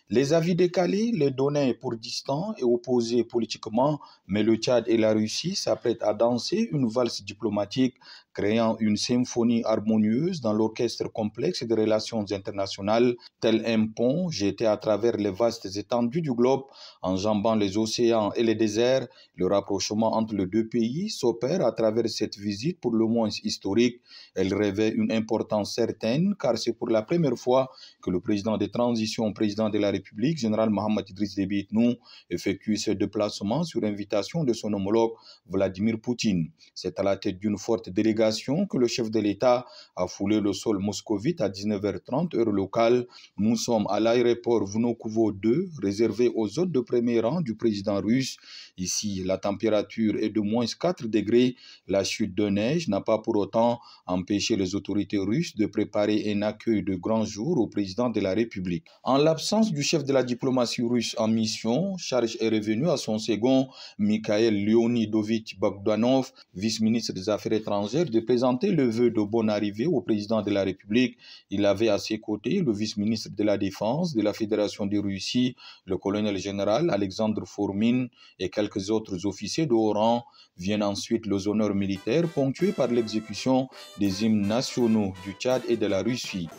Les avis décalés, les données pour distants et opposés politiquement, mais le Tchad et la Russie s'apprêtent à danser une valse diplomatique, créant une symphonie harmonieuse dans l'orchestre complexe des relations internationales, tel un pont jeté à travers les vastes étendues du globe, enjambant les océans et les déserts. Le rapprochement entre les deux pays s'opère à travers cette visite pour le moins historique. Elle revêt une importance certaine car c'est pour la première fois que le président de transition, président de la République, général Mohamed Idriss Déby Itnou, effectue ce déplacement sur invitation de son homologue Vladimir Poutine. C'est à la tête d'une forte délégation que le chef de l'État a foulé le sol moscovite à 19h30 heure locale. Nous sommes à l'aéroport Vnukovo 2, réservé aux hôtes de premier rang du président russe. Ici, la température est de moins 4 degrés. La chute de neige n'a pas pour autant empêché les autorités russes de préparer un accueil de grand jour au président de la République. En l'absence du chef de la diplomatie russe en mission, charge est revenue à son second, Mikhail Leonidovitch Bogdanov, vice-ministre des Affaires étrangères, de présenter le vœu de bonne arrivée au président de la République. Il avait à ses côtés le vice-ministre de la Défense de la Fédération de Russie, le colonel général Alexandre Fourmin et quelques autres officiers de haut rang. Viennent ensuite les honneurs militaires ponctués par l'exécution des hymnes nationaux du Tchad et de la Russie.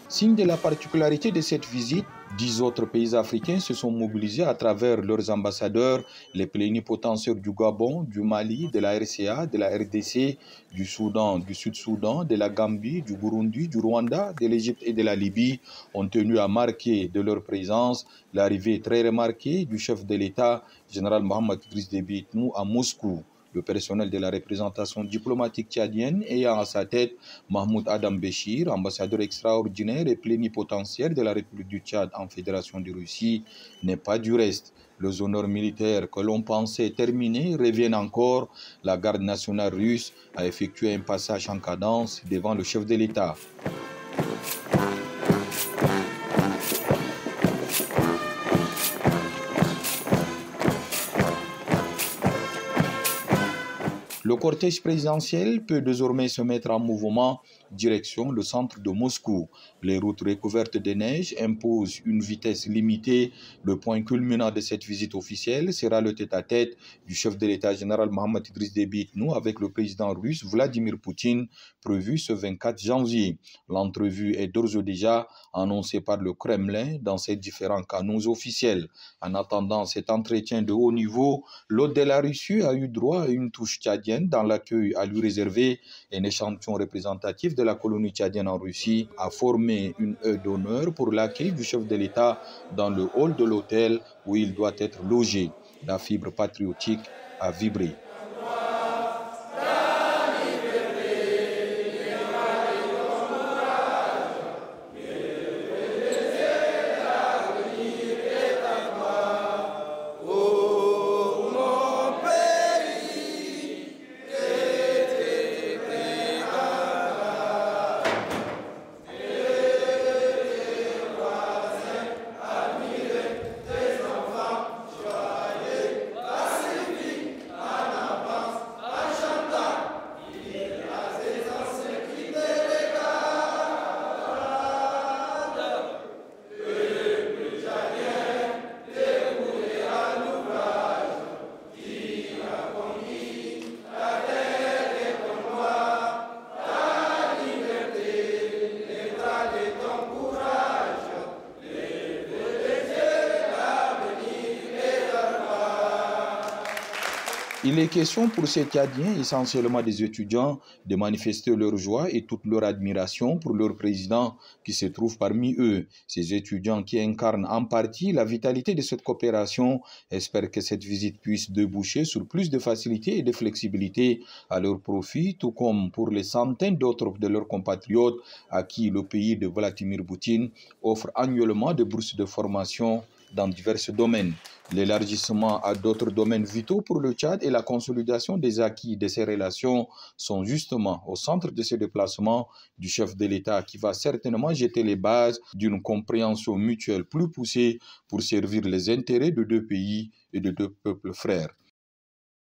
Signe de la particularité de cette visite, 10 autres pays africains se sont mobilisés à travers leurs ambassadeurs, les plénipotentiaires du Gabon, du Mali, de la RCA, de la RDC, du Soudan, du Sud-Soudan, de la Gambie, du Burundi, du Rwanda, de l'Égypte et de la Libye ont tenu à marquer de leur présence l'arrivée très remarquée du chef de l'État, général Mohamed Idriss Déby Itnou, à Moscou. Le personnel de la représentation diplomatique tchadienne ayant à sa tête Mahmoud Adam Béchir, ambassadeur extraordinaire et plénipotentiaire de la République du Tchad en Fédération de Russie, n'est pas du reste. Les honneurs militaires que l'on pensait terminés reviennent encore. La garde nationale russe a effectué un passage en cadence devant le chef de l'État. Le cortège présidentiel peut désormais se mettre en mouvement direction le centre de Moscou. Les routes recouvertes de neige imposent une vitesse limitée. Le point culminant de cette visite officielle sera le tête-à-tête du chef de l'État général Mohamed Idriss Déby Itnou avec le président russe Vladimir Poutine, prévu ce 24 janvier. L'entrevue est d'ores et déjà annoncée par le Kremlin dans ses différents canaux officiels. En attendant cet entretien de haut niveau, l'hôte de la Russie a eu droit à une touche tchadienne dans l'accueil à lui réservé. Un échantillon représentatif de la colonie tchadienne en Russie a formé une heure d'honneur pour l'accueil du chef de l'État dans le hall de l'hôtel où il doit être logé. La fibre patriotique a vibré. Il est question pour ces Tchadiens, essentiellement des étudiants, de manifester leur joie et toute leur admiration pour leur président qui se trouve parmi eux. Ces étudiants qui incarnent en partie la vitalité de cette coopération espèrent que cette visite puisse déboucher sur plus de facilité et de flexibilité à leur profit, tout comme pour les centaines d'autres de leurs compatriotes à qui le pays de Vladimir Poutine offre annuellement des bourses de formation dans divers domaines. L'élargissement à d'autres domaines vitaux pour le Tchad et la consolidation des acquis de ces relations sont justement au centre de ce déplacement du chef de l'État qui va certainement jeter les bases d'une compréhension mutuelle plus poussée pour servir les intérêts de deux pays et de deux peuples frères.